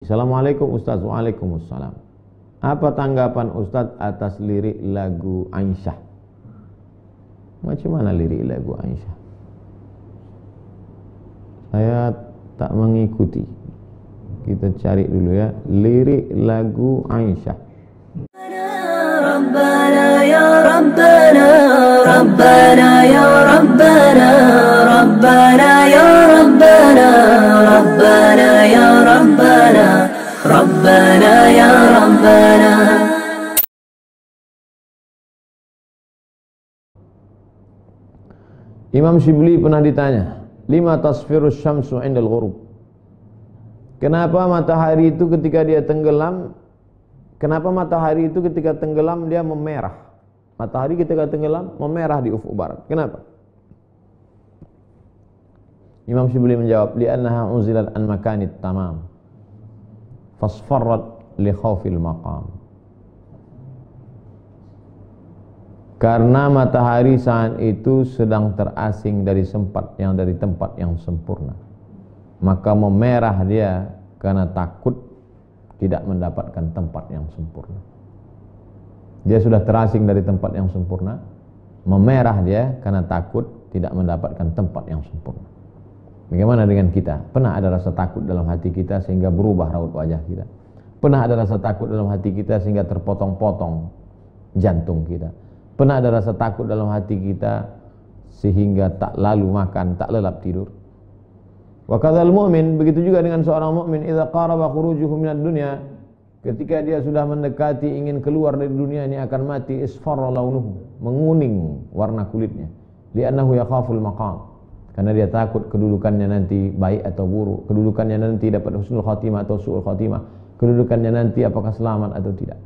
Assalamualaikum Ustaz. Waalaikumsalam. Apa tanggapan Ustaz atas lirik lagu Aisyah? Macam mana lirik lagu Aisyah? Saya tak mengikuti. Kita cari dulu ya, lirik lagu Aisyah. Rabbana ya Rabbana, Rabbana ya Rabbana, Rabbana ya Rabbana, Rabbana ya Rabbana, Rabbana ya Rabbana. Imam Shibli pernah ditanya, lima tasfirus syamsu indal ghurub. Kenapa matahari itu ketika dia tenggelam, dia memerah? Matahari ketika tenggelam memerah di ufuk barat. Kenapa? Imam Shibli menjawab, li'annaha unzilat an makanit tamam fasfarrat li khawfil maqam. Karena matahari saat itu sedang terasing dari tempat yang sempurna, maka memerah dia karena takut tidak mendapatkan tempat yang sempurna. Dia sudah terasing dari tempat yang sempurna, memerah dia karena takut tidak mendapatkan tempat yang sempurna. Bagaimana dengan kita? Pernah ada rasa takut dalam hati kita sehingga berubah raut wajah kita? Pernah ada rasa takut dalam hati kita sehingga terpotong-potong jantung kita? Pernah ada rasa takut dalam hati kita sehingga tak lalu makan, tak lelap tidur? Wa kadzal mu'min, begitu juga dengan seorang mukmin, idza qaraba khurujuhu minad dunya, ketika dia sudah mendekati ingin keluar dari dunia ini akan mati, isfarra launuhu, menguning warna kulitnya, li'annahu yakhaful maqam, karena dia takut kedudukannya nanti baik atau buruk, kedudukannya nanti dapat husnul khatimah atau su'ul khatimah, kedudukannya nanti apakah selamat atau tidak.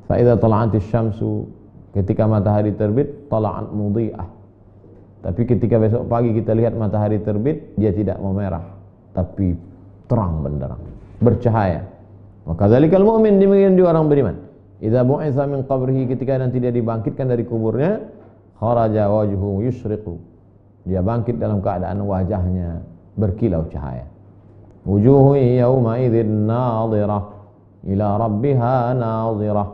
Fa idza tala'atis syamsu, ketika matahari terbit, tala'at mudhi'ah. Tapi ketika besok pagi kita lihat matahari terbit, dia tidak memerah, tapi terang benderang, bercahaya. Maka dzalikal mu'min, demikian juga orang beriman. Idza bu'itsa min qabrihi, ketika nanti dia dibangkitkan dari kuburnya, kharaja wajhuhu yusyriqu, dia bangkit dalam keadaan wajahnya berkilau cahaya. Wujuhu yawma idzin nadhirah ila rabbiha nadhirah.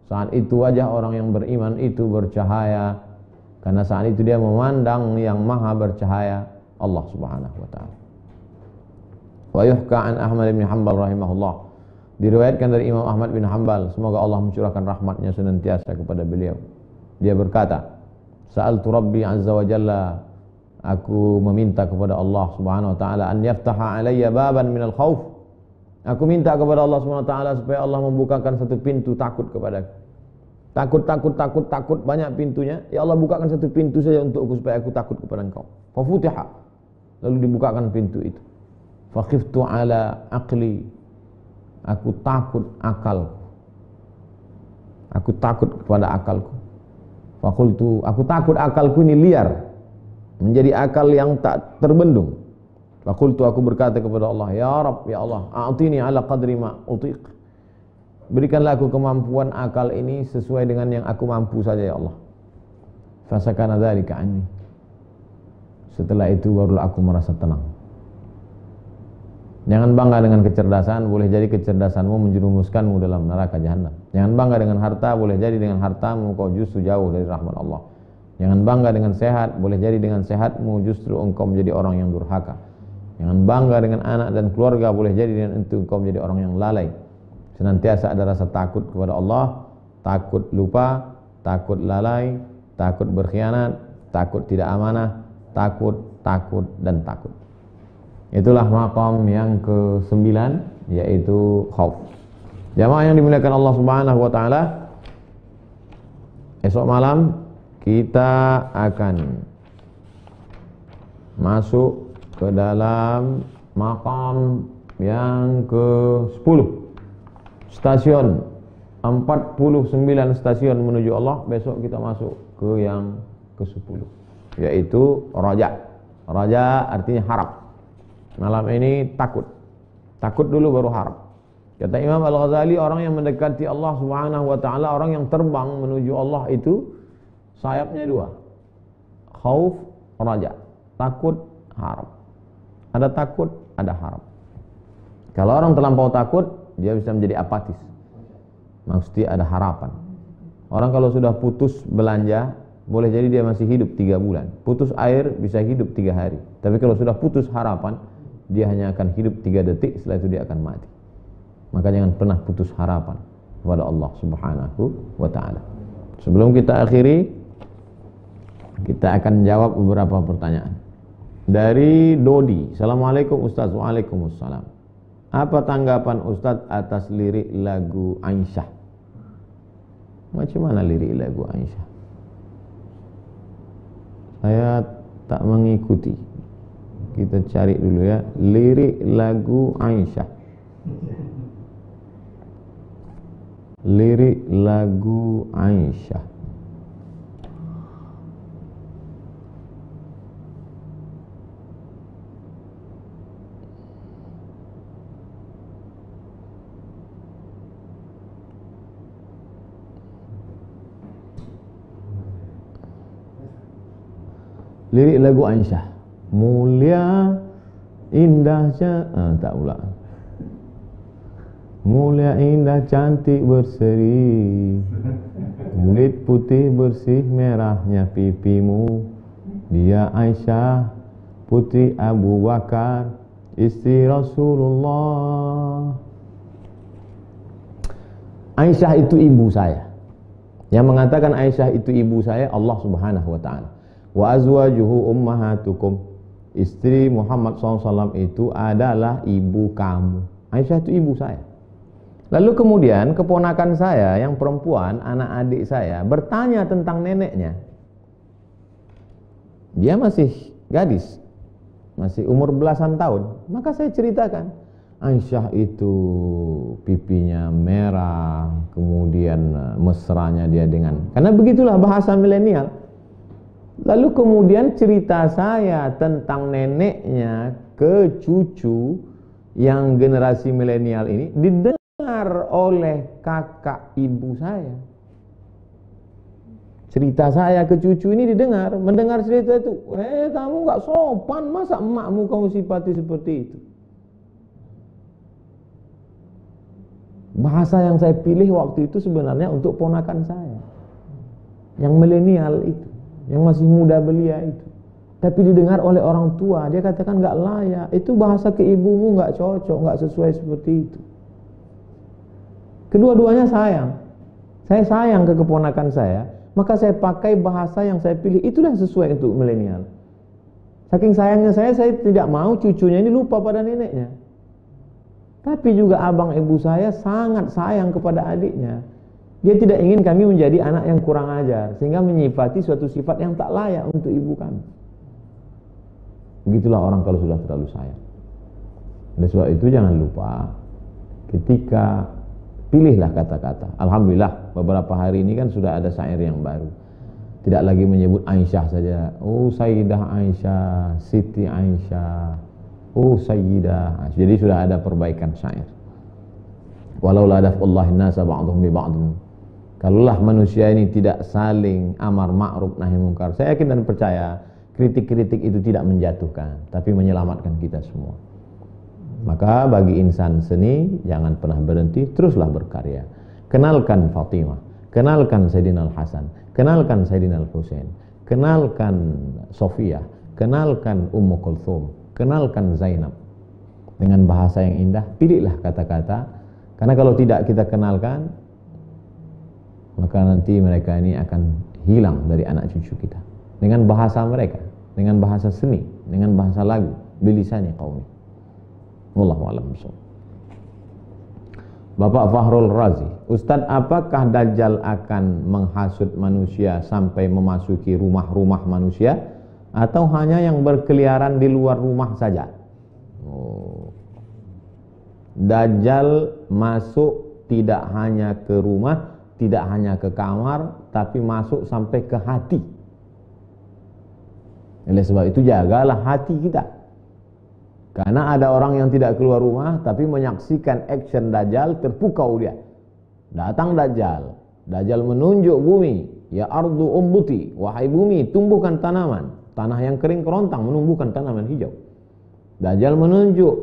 Saat itu wajah orang yang beriman itu bercahaya, karena saat itu dia memandang yang maha bercahaya, Allah subhanahu wa ta'ala. Wa yuhka an Ahmad bin Hanbal rahimahullah, diriwayatkan dari Imam Ahmad bin Hanbal, semoga Allah mencurahkan rahmatnya senantiasa kepada beliau. Dia berkata, sa'altu Rabbi azza wa jalla, aku meminta kepada Allah subhanahu wa ta'ala, an yaftaha alayya baban minal khawf. Aku minta kepada Allah subhanahu wa ta'ala supaya Allah membukakan satu pintu takut kepadaku. Takut, banyak pintunya. Ya Allah, bukakan satu pintu saja untukku supaya aku takut kepada Engkau. Fafutiha, lalu dibukakan pintu itu. Fakhiftu ala aqli, aku takut akalku. Aku takut kepada akalku. Fakultu, aku takut akalku ini liar, menjadi akal yang tak terbendung. Fakultu, aku berkata kepada Allah, ya Rabb, ya Allah, a'tini ala qadri ma utiq, berikanlah aku kemampuan akal ini sesuai dengan yang aku mampu saja ya Allah. Fasakana dzalika anni, setelah itu barulah aku merasa tenang. Jangan bangga dengan kecerdasan, boleh jadi kecerdasanmu menjerumuskanmu dalam neraka jahanam. Jangan bangga dengan harta, boleh jadi dengan hartamu kau justru jauh dari rahmat Allah. Jangan bangga dengan sehat, boleh jadi dengan sehatmu justru engkau menjadi orang yang durhaka. Jangan bangga dengan anak dan keluarga, boleh jadi dengan itu engkau menjadi orang yang lalai. Senantiasa ada rasa takut kepada Allah, takut lupa, takut lalai, takut berkhianat, takut tidak amanah, takut, dan takut. Itulah maqam yang ke-9, yaitu khauf. Jamaah yang dimuliakan Allah subhanahu wa ta'ala, esok malam kita akan masuk ke dalam maqam yang ke-10. Stasiun 49 stasiun menuju Allah. Besok kita masuk ke yang ke-10, yaitu raja. Raja artinya harap. Malam ini takut dulu baru harap. Kata Imam Al-Ghazali, orang yang mendekati Allah subhanahu wa ta'ala, orang yang terbang menuju Allah itu sayapnya dua, khauf, raja. Takut, harap. Ada takut, ada harap. Kalau orang terlampau takut, dia bisa menjadi apatis. Mesti ada harapan. Orang kalau sudah putus belanja, boleh jadi dia masih hidup 3 bulan. Putus air bisa hidup 3 hari. Tapi kalau sudah putus harapan, dia hanya akan hidup 3 detik, setelah itu dia akan mati. Maka jangan pernah putus harapan kepada Allah Subhanahu wa ta'ala. Sebelum kita akhiri, kita akan jawab beberapa pertanyaan. Dari Dodi. Assalamualaikum Ustaz. Waalaikumsalam. Apa tanggapan Ustaz atas lirik lagu Aisyah? Macam mana lirik lagu Aisyah? Saya tak mengikuti. Kita cari dulu ya. Lirik lagu Aisyah. Lirik lagu Aisyah. Lirik lagu Aisyah. Mulia indahnya tak pula. Mulia indah cantik berseri, kulit putih bersih merahnya pipimu. Dia Aisyah putri Abu Bakar, istri Rasulullah. Aisyah itu ibu saya. Yang mengatakan Aisyah itu ibu saya Allah Subhanahu wa ta'ala. Wa azwajuhu ummahatukum. Istri Muhammad SAW itu adalah ibu kamu. Aisyah itu ibu saya. Lalu kemudian keponakan saya yang perempuan, anak adik saya, bertanya tentang neneknya. Dia masih gadis, masih umur belasan tahun. Maka saya ceritakan, Aisyah itu pipinya merah, kemudian mesranya dia dengan, karena begitulah bahasa milenial. Lalu kemudian cerita saya tentang neneknya ke cucu yang generasi milenial ini didengar oleh kakak ibu saya. Cerita saya ke cucu ini didengar, mendengar cerita itu, kamu gak sopan, masa emakmu kamu sifati seperti itu. Bahasa yang saya pilih waktu itu sebenarnya untuk ponakan saya, yang milenial itu, yang masih muda belia itu. Tapi didengar oleh orang tua, dia katakan gak layak, itu bahasa ke ibumu gak cocok, gak sesuai seperti itu. Kedua-duanya sayang. Saya sayang ke keponakan saya, maka saya pakai bahasa yang saya pilih, itulah sesuai untuk milenial. Saking sayangnya saya tidak mau cucunya ini lupa pada neneknya. Tapi juga abang ibu saya sangat sayang kepada adiknya. Dia tidak ingin kami menjadi anak yang kurang ajar, sehingga menyifati suatu sifat yang tak layak untuk ibu kami. Begitulah orang kalau sudah terlalu sayang. Oleh sebab itu jangan lupa, ketika pilihlah kata-kata. Alhamdulillah beberapa hari ini kan sudah ada syair yang baru. Tidak lagi menyebut Aisyah saja. Oh Sayyidah Aisyah, Siti Aisyah, oh Sayyidah. Jadi sudah ada perbaikan syair. Walau la daf'ullahi nasa ba'dhum bi ba'dhin. Kalaulah manusia ini tidak saling amar ma'ruf nahi munkar, saya yakin dan percaya kritik-kritik itu tidak menjatuhkan, tapi menyelamatkan kita semua. Maka bagi insan seni, jangan pernah berhenti, teruslah berkarya. Kenalkan Fatimah, kenalkan Sayyidina Al-Hasan, kenalkan Sayyidina Al-Husain, kenalkan Sofia, kenalkan Ummu Kulthum, kenalkan Zainab. Dengan bahasa yang indah, pilihlah kata-kata, karena kalau tidak kita kenalkan, maka nanti mereka ini akan hilang dari anak cucu kita. Dengan bahasa mereka, dengan bahasa seni, dengan bahasa lagu, bilisani qaumi. Wallahu a'lam bishawab. Bapak Fahrul Razi, Ustadz, apakah Dajjal akan menghasut manusia sampai memasuki rumah-rumah manusia, atau hanya yang berkeliaran di luar rumah saja? Dajjal masuk tidak hanya ke rumah, tidak hanya ke kamar, tapi masuk sampai ke hati. Oleh sebab itu jagalah hati kita. Karena ada orang yang tidak keluar rumah tapi menyaksikan action Dajjal, terpukau dia. Datang Dajjal. Dajjal menunjuk bumi, ya ardu umbuti, wahai bumi tumbuhkan tanaman. Tanah yang kering kerontang menumbuhkan tanaman hijau. Dajjal menunjuk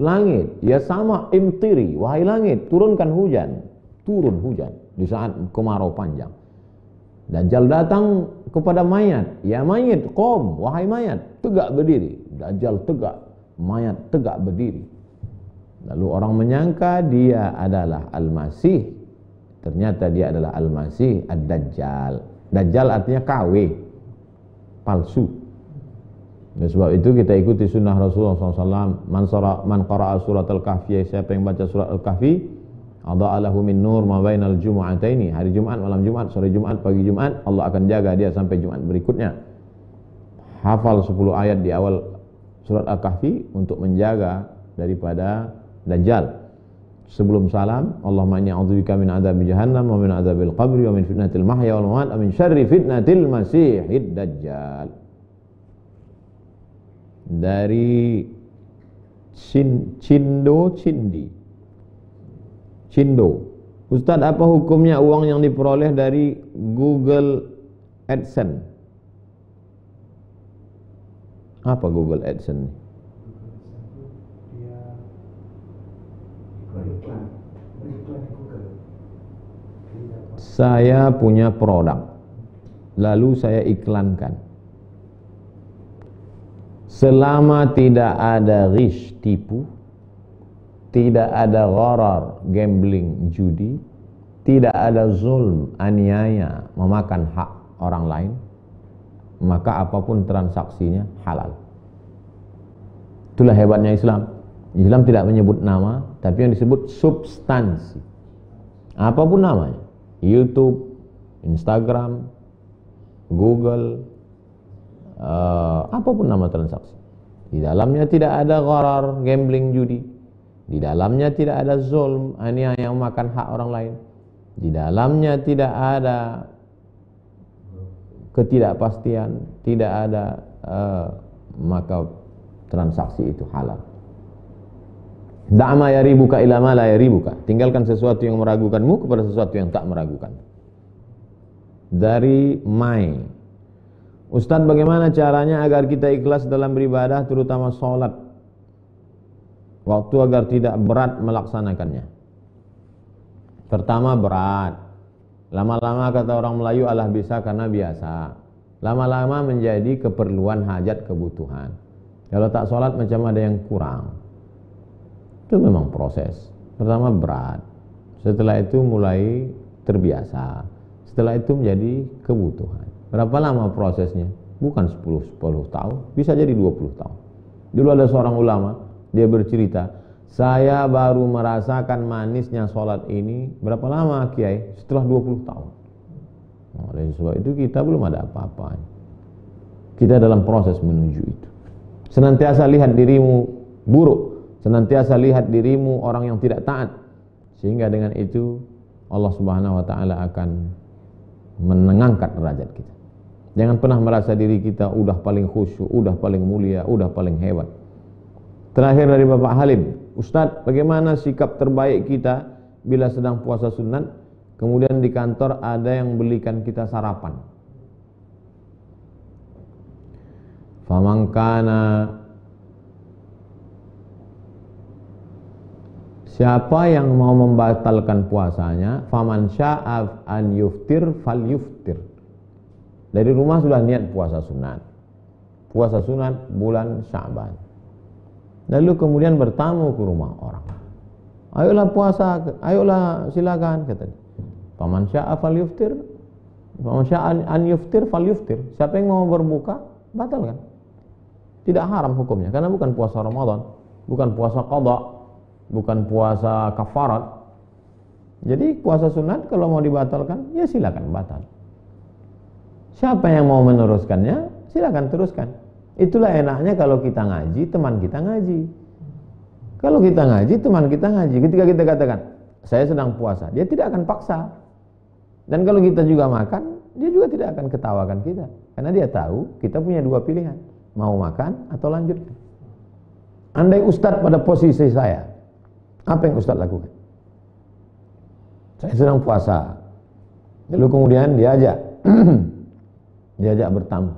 langit, ya sama, imtiri, wahai langit, turunkan hujan. Turun hujan di saat kemarau panjang. Dajjal datang kepada mayat, ya mayat, qom, wahai mayat, tegak berdiri. Dajjal tegak, mayat tegak berdiri. Lalu orang menyangka dia adalah Al-Masih. Ternyata dia adalah Al-Masih Ad-Dajjal. Dajjal artinya KW, palsu. Dan sebab itu kita ikuti sunnah Rasulullah SAW. Man qara'a surat Al-Kahfi, siapa yang baca surat Al-Kahfi, adha'alahu min nur ma bainal jumu'ataini, hari Jumat, malam Jumat, sore Jumat, pagi Jumat, Allah akan jaga dia sampai Jumat berikutnya. Hafal 10 ayat di awal surat Al-Kahfi untuk menjaga daripada Dajjal. Sebelum salam, Allahumma inni a'udzubika min adzabi jahannam wa min adzabil qabri wa min fitnatil mahya wal mamat wa min syarri fitnatil masihid dajjal. Dari Cindo. Ustaz, apa hukumnya uang yang diperoleh dari Google AdSense? Apa Google AdSense? Saya punya produk, lalu saya iklankan. Selama tidak ada ghish, tipu, tidak ada gharar, gambling, judi, tidak ada zulm, aniaya, memakan hak orang lain, maka apapun transaksinya halal. Itulah hebatnya Islam. Islam tidak menyebut nama, tapi yang disebut substansi. Apapun namanya, YouTube, Instagram, Google, apapun nama transaksi. Di dalamnya tidak ada gharar, gambling, judi. Di dalamnya tidak ada zulm, aniaya yang makan hak orang lain. Di dalamnya tidak ada ketidakpastian, tidak ada, maka transaksi itu halal. Da'ma yaribuka ila ma la yaribuka. Tinggalkan sesuatu yang meragukanmu kepada sesuatu yang tak meragukan. Dari Mai. Ustadz, bagaimana caranya agar kita ikhlas dalam beribadah, terutama sholat, waktu agar tidak berat melaksanakannya? Pertama, berat. Lama-lama kata orang Melayu, Allah bisa karena biasa. Lama-lama menjadi keperluan, hajat, kebutuhan. Kalau tak sholat macam ada yang kurang. Itu memang proses. Pertama berat, setelah itu mulai terbiasa, setelah itu menjadi kebutuhan. Berapa lama prosesnya? Bukan 10 tahun, bisa jadi 20 tahun. Dulu ada seorang ulama, dia bercerita, saya baru merasakan manisnya sholat ini berapa lama Kiai? Setelah 20 tahun. Oleh sebab itu kita belum ada apa-apa. Kita dalam proses menuju itu. Senantiasa lihat dirimu buruk, senantiasa lihat dirimu orang yang tidak taat, sehingga dengan itu Allah Subhanahu wa taala akan mengangkat derajat kita. Jangan pernah merasa diri kita udah paling khusyuk, udah paling mulia, udah paling hebat. Terakhir dari Bapak Halim, Ustadz, bagaimana sikap terbaik kita bila sedang puasa sunat, kemudian di kantor ada yang belikan kita sarapan? Famangkana, siapa yang mau membatalkan puasanya, faman sya'af an yuftir fal yuftir. Dari rumah sudah niat puasa sunat. Puasa sunat bulan Sya'ban. Lalu kemudian bertamu ke rumah orang. Ayolah puasa, ayolah silakan kata dia. Faman sya'af fal yuftir, faman sya'an an yuftir fal yuftir. Siapa yang mau berbuka, batalkan. Tidak haram hukumnya karena bukan puasa Ramadan, bukan puasa qada, bukan puasa kafarat. Jadi puasa sunat kalau mau dibatalkan, ya silakan batal. Siapa yang mau meneruskannya, silakan teruskan. Itulah enaknya kalau kita ngaji, teman kita ngaji. Kalau kita ngaji, teman kita ngaji. Ketika kita katakan, saya sedang puasa, dia tidak akan paksa. Dan kalau kita juga makan, dia juga tidak akan ketawakan kita. Karena dia tahu kita punya dua pilihan, mau makan atau lanjutkan. Andai Ustadz pada posisi saya, apa yang Ustadz lakukan? Saya sedang puasa. Lalu kemudian diajak bertamu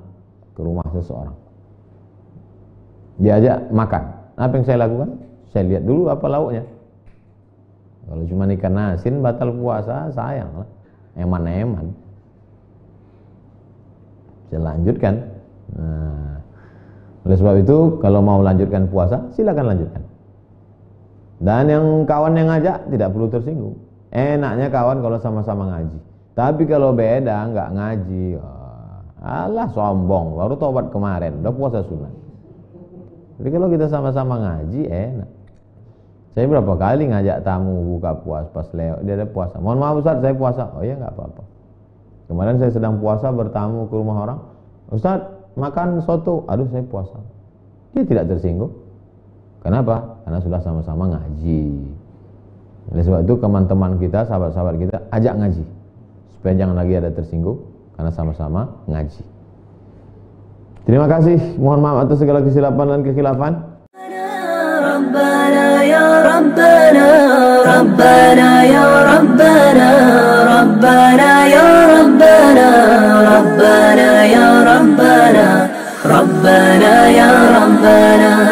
ke rumah seseorang. Diajak makan. Apa yang saya lakukan? Saya lihat dulu apa lauknya. Kalau cuma ikan asin batal puasa, sayang lah. Eman-eman. Saya lanjutkan. Nah, oleh sebab itu kalau mau lanjutkan puasa, silakan lanjutkan. Dan yang kawan yang ngajak tidak perlu tersinggung. Enaknya kawan kalau sama-sama ngaji. Tapi kalau beda nggak ngaji, alah sombong, baru tobat kemarin, udah puasa sunat. Jadi kalau kita sama-sama ngaji enak. Saya berapa kali ngajak tamu buka puasa pas lewat dia ada puasa. Mohon maaf Ustaz, saya puasa. Oh ya nggak apa-apa. Kemarin saya sedang puasa bertamu ke rumah orang. Ustaz, makan soto. Aduh saya puasa. Dia tidak tersinggung. Kenapa? Karena sudah sama-sama ngaji. Oleh sebab itu teman-teman kita, sahabat-sahabat kita ajak ngaji. Supaya jangan lagi ada tersinggung karena sama-sama ngaji. Terima kasih. Mohon maaf atas segala kesilapan dan kekhilafan. ربنا يا ربنا ربنا يا ربنا ربنا يا ربنا ربنا يا ربنا ربنا يا ربنا